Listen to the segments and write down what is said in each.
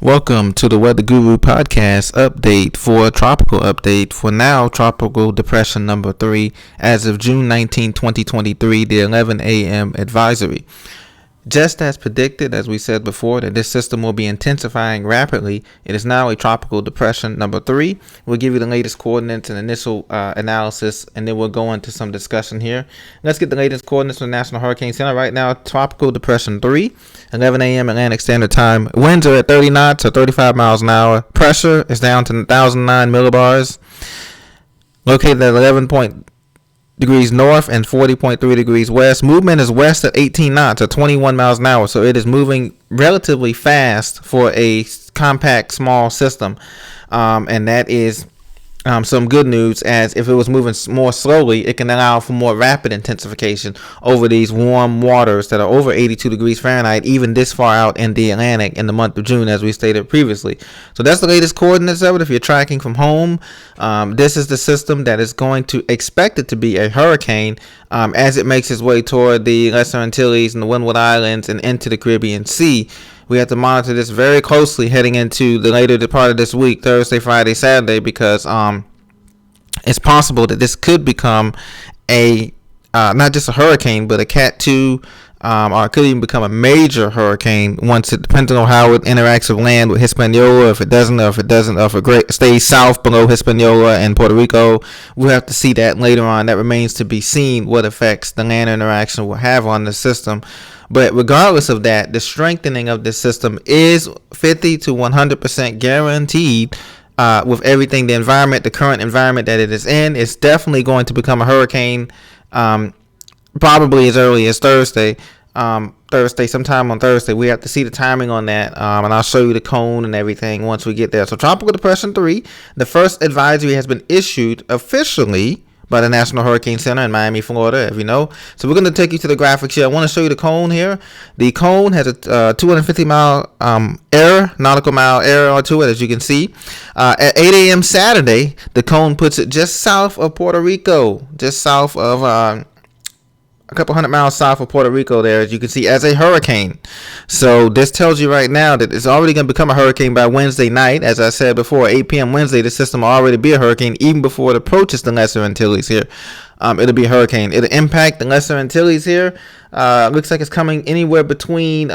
Welcome to the Weather Guru podcast update for a tropical update for now tropical depression number 3 as of June 19, 2023, the 11 a.m. advisory. Just as predicted, as we said before, that this system will be intensifying rapidly. It is now a tropical depression number 3. We'll give you the latest coordinates and initial analysis, and then we'll go into some discussion here. Let's get the latest coordinates from the National Hurricane Center. Right now, tropical depression 3, 11 a.m. Atlantic Standard Time. Winds are at 30 knots or 35 miles an hour. Pressure is down to 1,009 millibars. Located at 11 degrees north and 40.3 degrees west. Movement is west at 18 knots or 21 miles an hour, so it is moving relatively fast for a compact small system, and that is some good news, as if it was moving more slowly, it can allow for more rapid intensification over these warm waters that are over 82 degrees Fahrenheit, even this far out in the Atlantic in the month of June, as we stated previously. So that's the latest coordinates of it. If you're tracking from home, this is the system that is going to expect it to be a hurricane as it makes its way toward the Lesser Antilles and the Windward Islands and into the Caribbean Sea. We have to monitor this very closely heading into the later part of this week, Thursday, Friday, Saturday, because it's possible that this could become a not just a hurricane, but a Cat 2, or it could even become a major hurricane once it, depending on how it interacts with land with Hispaniola. If it stays south below Hispaniola and Puerto Rico, we'll have to see that later on. That remains to be seen what effects the land interaction will have on the system. But regardless of that, the strengthening of this system is 50 to 100% guaranteed. With everything, the environment, the current environment that it is in, it's definitely going to become a hurricane, probably as early as Thursday. Sometime on Thursday. We have to see the timing on that, and I'll show you the cone and everything once we get there. So Tropical Depression 3, the first advisory has been issued officially by the National Hurricane Center in Miami, Florida, if you know. So we're going to take you to the graphics here. I want to show you the cone here. The cone has a 250-mile nautical mile error to it, as you can see. At 8 a.m. Saturday, the cone puts it just south of Puerto Rico, just south of a couple hundred miles south of Puerto Rico there, as you can see, as a hurricane. So this tells you right now that it's already going to become a hurricane by Wednesday night. As I said before, 8 p.m. Wednesday, the system will already be a hurricane even before it approaches the Lesser Antilles here. It'll be a hurricane. It'll impact the Lesser Antilles here. Looks like it's coming anywhere between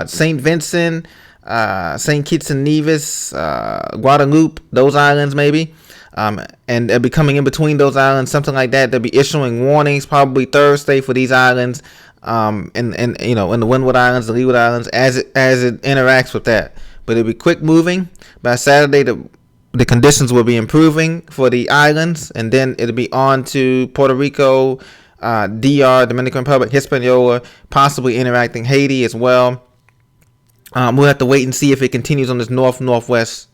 St. Vincent, St. Kitts and Nevis, Guadeloupe, those islands maybe. And they'll be coming in between those islands, something like that. They'll be issuing warnings probably Thursday for these islands, in the Windward Islands, the Leeward Islands, as it interacts with that. But it'll be quick moving. By Saturday, the conditions will be improving for the islands, and then it'll be on to Puerto Rico, DR, Dominican Republic, Hispaniola, possibly interacting Haiti as well. We'll have to wait and see if it continues on this west-northwest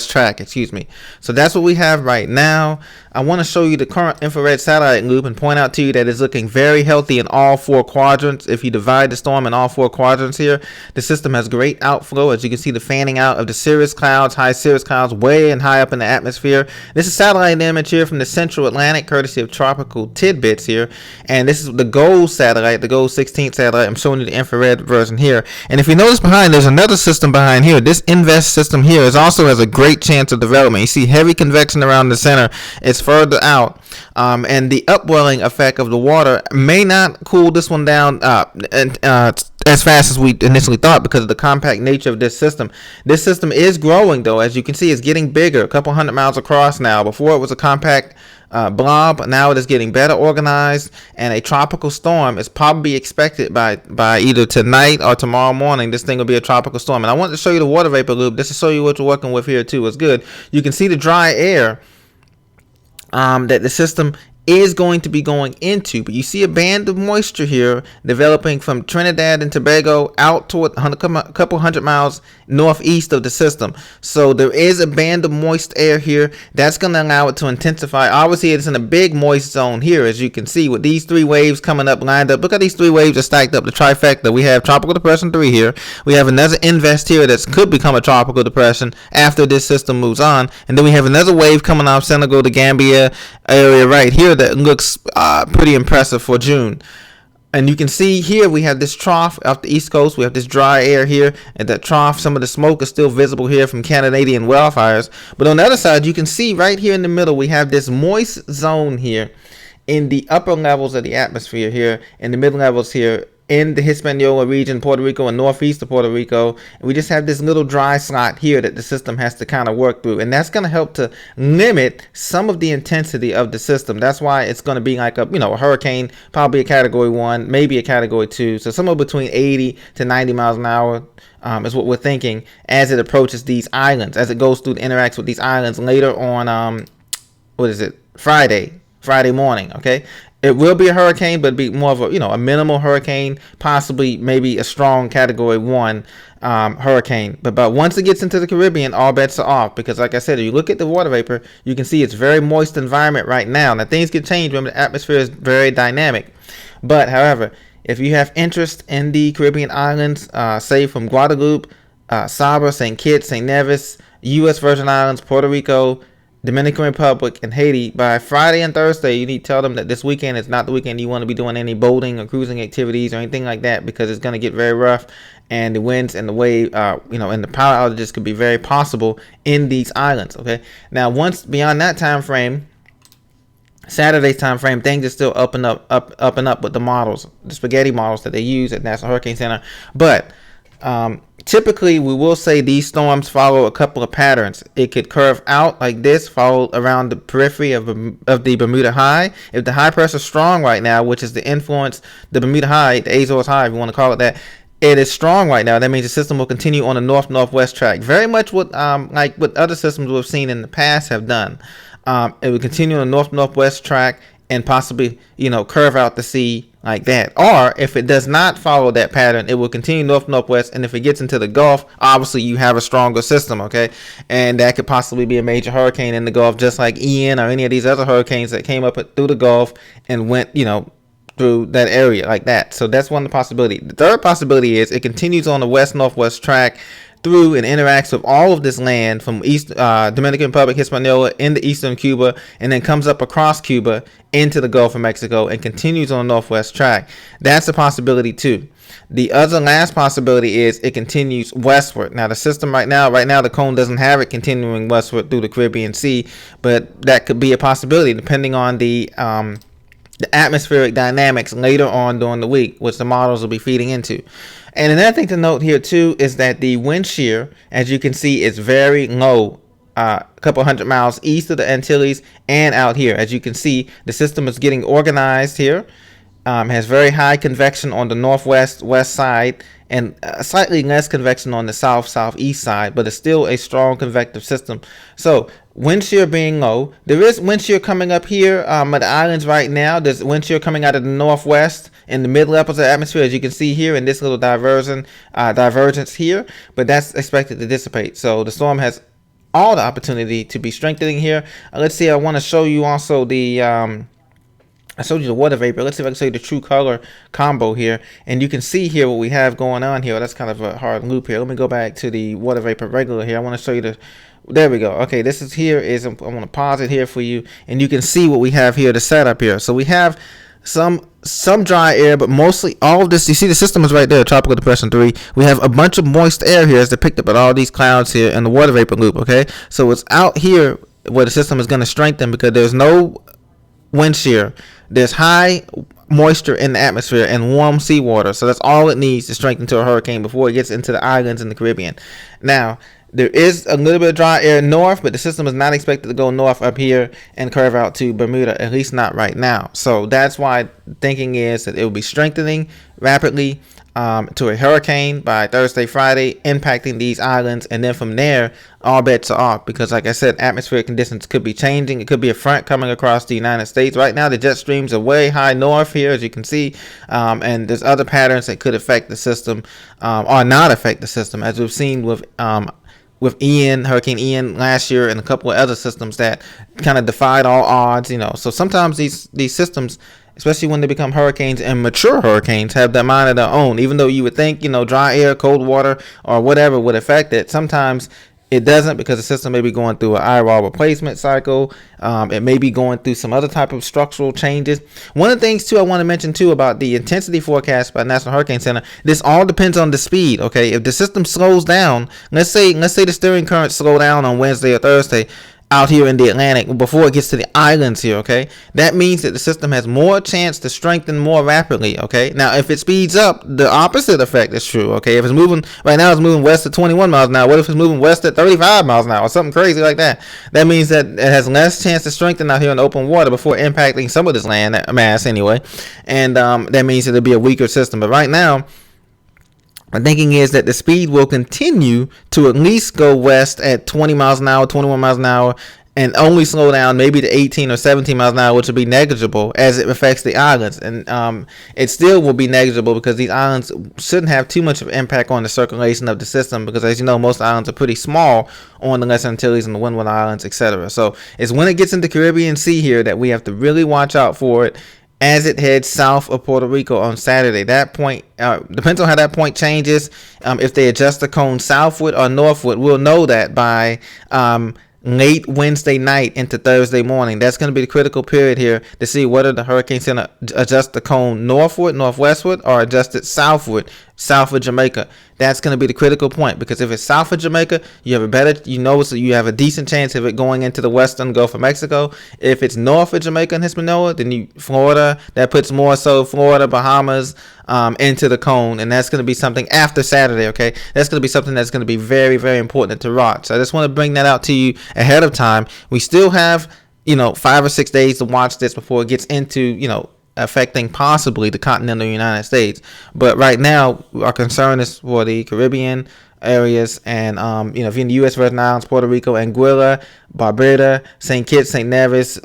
track, So that's what we have right now. I want to show you the current infrared satellite loop and point out to you that it's looking very healthy in all four quadrants. If you divide the storm in all four quadrants here, the system has great outflow. As you can see, the fanning out of the cirrus clouds, high cirrus clouds, way and high up in the atmosphere. This is satellite image here from the Central Atlantic, courtesy of Tropical Tidbits here. And this is the GOLD satellite, the GOLD 16 satellite. I'm showing you the infrared version here. And if you notice behind, there's another system behind here. This Invest system here has a great chance of development. You see heavy convection around the center. It's further out, and the upwelling effect of the water may not cool this one down as fast as we initially thought because of the compact nature of this system. This system is growing, though. As you can see, it's getting bigger, a couple hundred miles across now. Before it was a compact blob. Now it is getting better organized, and a tropical storm is probably expected by either tonight or tomorrow morning. This thing will be a tropical storm. And I want to show you the water vapor loop. This will show you what you're working with here too. It's good. You can see the dry air that the system is going to be going into, but you see a band of moisture here developing from Trinidad and Tobago out toward a couple hundred miles northeast of the system. So there is a band of moist air here that's going to allow it to intensify. Obviously, it's in a big moist zone here, as you can see, with these three waves coming up lined up. Look at these three waves are stacked up, the trifecta. We have Tropical Depression 3 here. We have another Invest here that could become a tropical depression after this system moves on. And then we have another wave coming off Senegal, the Gambia area right here that looks pretty impressive for June. And you can see here we have this trough off the East Coast. We have this dry air here at that trough. Some of the smoke is still visible here from Canadian wildfires. But on the other side, you can see right here in the middle, we have this moist zone here in the upper levels of the atmosphere here, in the mid levels here, in the Hispaniola region, Puerto Rico, and northeast of Puerto Rico. And we just have this little dry slot here that the system has to kind of work through. And that's going to help to limit some of the intensity of the system. That's why it's going to be like a hurricane, probably a category 1, maybe a category 2. So somewhere between 80 to 90 miles an hour is what we're thinking as it approaches these islands, as it goes through, interacts with these islands later on, Friday morning, okay? It will be a hurricane, but be more of a minimal hurricane, possibly maybe a strong category 1 hurricane. But once it gets into the Caribbean, all bets are off, because like I said, if you look at the water vapor, you can see it's very moist environment right now. Now things can change. Remember, the atmosphere is very dynamic. But however, if you have interest in the Caribbean islands, say from Guadeloupe, Saba, St. Kitts, St. Nevis, U.S. Virgin Islands, Puerto Rico, Dominican Republic, and Haiti, by Friday and Thursday, you need to tell them that this weekend is not the weekend you want to be doing any boating or cruising activities or anything like that, because it's going to get very rough, and the winds and the wave, and the power outages could be very possible in these islands. Okay, now once beyond that time frame, Saturday's time frame, things are still up and up with the models, the spaghetti models that they use at National Hurricane Center, but typically we will say these storms follow a couple of patterns. It could curve out like this, follow around the periphery of the Bermuda High. If the high pressure is strong right now, which is the influence, the Bermuda High, the Azores High, if you want to call it that, it is strong right now. That means the system will continue on the north-northwest track, very much what like what other systems we've seen in the past have done. It will continue on the north-northwest track and possibly curve out the sea like that. Or if it does not follow that pattern, it will continue north-northwest, and if it gets into the Gulf, obviously you have a stronger system, okay? And that could possibly be a major hurricane in the Gulf, just like Ian or any of these other hurricanes that came up through the Gulf and went through that area like that. So that's one of the possibilities. The third possibility is it continues on the west-northwest track through and interacts with all of this land from Dominican Republic, Hispaniola, into eastern Cuba, and then comes up across Cuba into the Gulf of Mexico and continues on the northwest track. That's a possibility too. The other last possibility is it continues westward. Now the system right now the cone doesn't have it continuing westward through the Caribbean Sea, but that could be a possibility depending on the atmospheric dynamics later on during the week, which the models will be feeding into. And another thing to note here too is that the wind shear, as you can see, is very low, a couple hundred miles east of the Antilles and out here. As you can see, the system is getting organized here. Has very high convection on the west side, and slightly less convection on the southeast side, but it's still a strong convective system. So wind shear being low, there is wind shear coming up here at the islands right now. There's wind shear coming out of the northwest in the mid levels of the atmosphere, as you can see here in this little divergence here, but that's expected to dissipate. So the storm has all the opportunity to be strengthening here. Let's see, I want to show you also the I showed you the water vapor. Let's see if I can show you the true color combo here. And you can see here what we have going on here. That's kind of a hard loop here. Let me go back to the water vapor regular here. I want to show you there we go. Okay, this is here is, I'm going to pause it here for you. And you can see what we have here, the setup here. So we have some dry air, but mostly all of this, you see the system is right there, Tropical Depression 3. We have a bunch of moist air here as depicted by all these clouds here in the water vapor loop, okay? So it's out here where the system is going to strengthen because there's no wind shear. There's high moisture in the atmosphere and warm seawater, so that's all it needs to strengthen to a hurricane before it gets into the islands in the Caribbean. Now, there is a little bit of dry air north, but the system is not expected to go north up here and curve out to Bermuda, at least not right now. So that's why thinking is that it will be strengthening rapidly to a hurricane by Thursday, Friday, impacting these islands, and then from there, all bets are off because, like I said, atmospheric conditions could be changing. It could be a front coming across the United States. Right now, the jet streams are way high north here, as you can see, and there's other patterns that could affect the system or not affect the system, as we've seen with Hurricane Ian last year, and a couple of other systems that kind of defied all odds. So sometimes these systems, especially when they become hurricanes and mature hurricanes, have their mind of their own. Even though you would think, dry air, cold water, or whatever would affect it, sometimes It doesn't, because the system may be going through an IRAW replacement cycle. It may be going through some other type of structural changes. One of the things too I want to mention too about the intensity forecast by National Hurricane Center, this all depends on the speed. Okay, if the system slows down, let's say the steering current slow down on Wednesday or Thursday out here in the Atlantic before it gets to the islands here, okay, that means that the system has more chance to strengthen more rapidly. Okay, now if it speeds up, the opposite effect is true. Okay, if it's moving right now, it's moving west at 21 miles an hour. What if it's moving west at 35 miles an hour or something crazy like that? That means that it has less chance to strengthen out here in the open water before impacting some of this land mass anyway, and that means it'll be a weaker system. But right now, my thinking is that the speed will continue to at least go west at 20 miles an hour, 21 miles an hour, and only slow down maybe to 18 or 17 miles an hour, which will be negligible as it affects the islands. And it still will be negligible because these islands shouldn't have too much of an impact on the circulation of the system, because as you know, most islands are pretty small on the Lesser Antilles and the Windward Islands, etc. So it's when it gets into the Caribbean Sea here that we have to really watch out for it as it heads south of Puerto Rico on Saturday. That point depends on how that point changes. If they adjust the cone southward or northward, we'll know that by late Wednesday night into Thursday morning. That's going to be the critical period here to see whether the Hurricane Center adjust the cone northward, northwestward, or adjust it southward, south of Jamaica. That's going to be the critical point, because if it's south of Jamaica, you have you have a decent chance of it going into the western Gulf of Mexico. If it's north of Jamaica and Hispaniola, then Florida, that puts more so Florida, Bahamas into the cone, and that's going to be something after Saturday. Okay, that's going to be something that's going to be very, very important to watch. So I just want to bring that out to you ahead of time. We still have 5 or 6 days to watch this before it gets into affecting possibly the continental United States. But right now, our concern is for the Caribbean areas, and if you're in the U.S. Virgin Islands, Puerto Rico, Anguilla, Barbuda, St. Kitts, St. Nevis,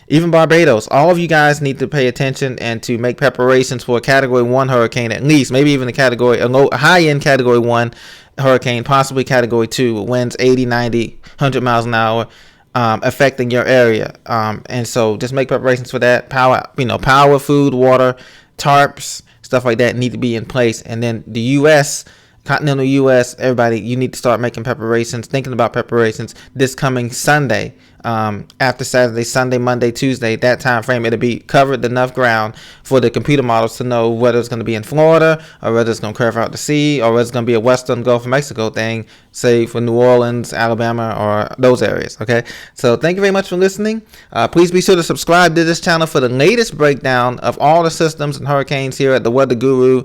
even Barbados, all of you guys need to pay attention and to make preparations for a Category 1 hurricane, at least, maybe even a high-end Category 1 hurricane, possibly Category 2, winds 80, 90, 100 miles an hour, affecting your area. And so just make preparations for that. Power, food, water, tarps, stuff like that need to be in place. And then the U.S., continental U.S., everybody, you need to start making preparations, thinking about preparations this coming Sunday. After Saturday, Sunday, Monday, Tuesday, that time frame, it'll be covered enough ground for the computer models to know whether it's going to be in Florida, or whether it's going to curve out the sea, or whether it's going to be a western Gulf of Mexico thing, say for New Orleans, Alabama, or those areas. Okay, so thank you very much for listening. Please be sure to subscribe to this channel for the latest breakdown of all the systems and hurricanes here at the Weather Guru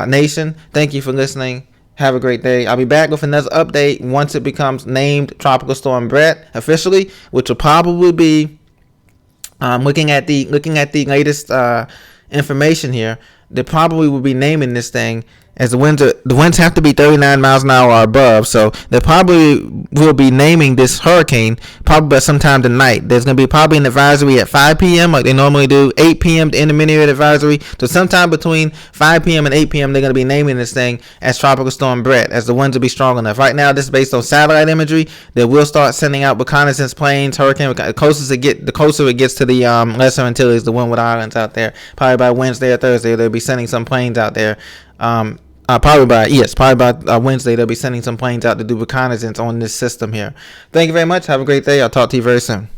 Nation. Thank you for listening. Have a great day. I'll be back with another update once it becomes named Tropical Storm Bret officially, which will probably be looking at the latest information here. They probably will be naming this thing, as the winds have to be 39 miles an hour or above, so they probably will be naming this hurricane probably by sometime tonight. There's going to be probably an advisory at 5 p.m. like they normally do, 8 p.m. the intermediate advisory. So sometime between 5 p.m. and 8 p.m. they're going to be naming this thing as Tropical Storm Bret, as the winds will be strong enough. Right now, this is based on satellite imagery. They will start sending out reconnaissance planes, the closer it gets to the Lesser Antilles, the Windward Islands out there. Probably by Wednesday or Thursday, they'll be sending some planes out there. Probably by Wednesday, they'll be sending some planes out to do reconnaissance on this system here. Thank you very much. Have a great day. I'll talk to you very soon.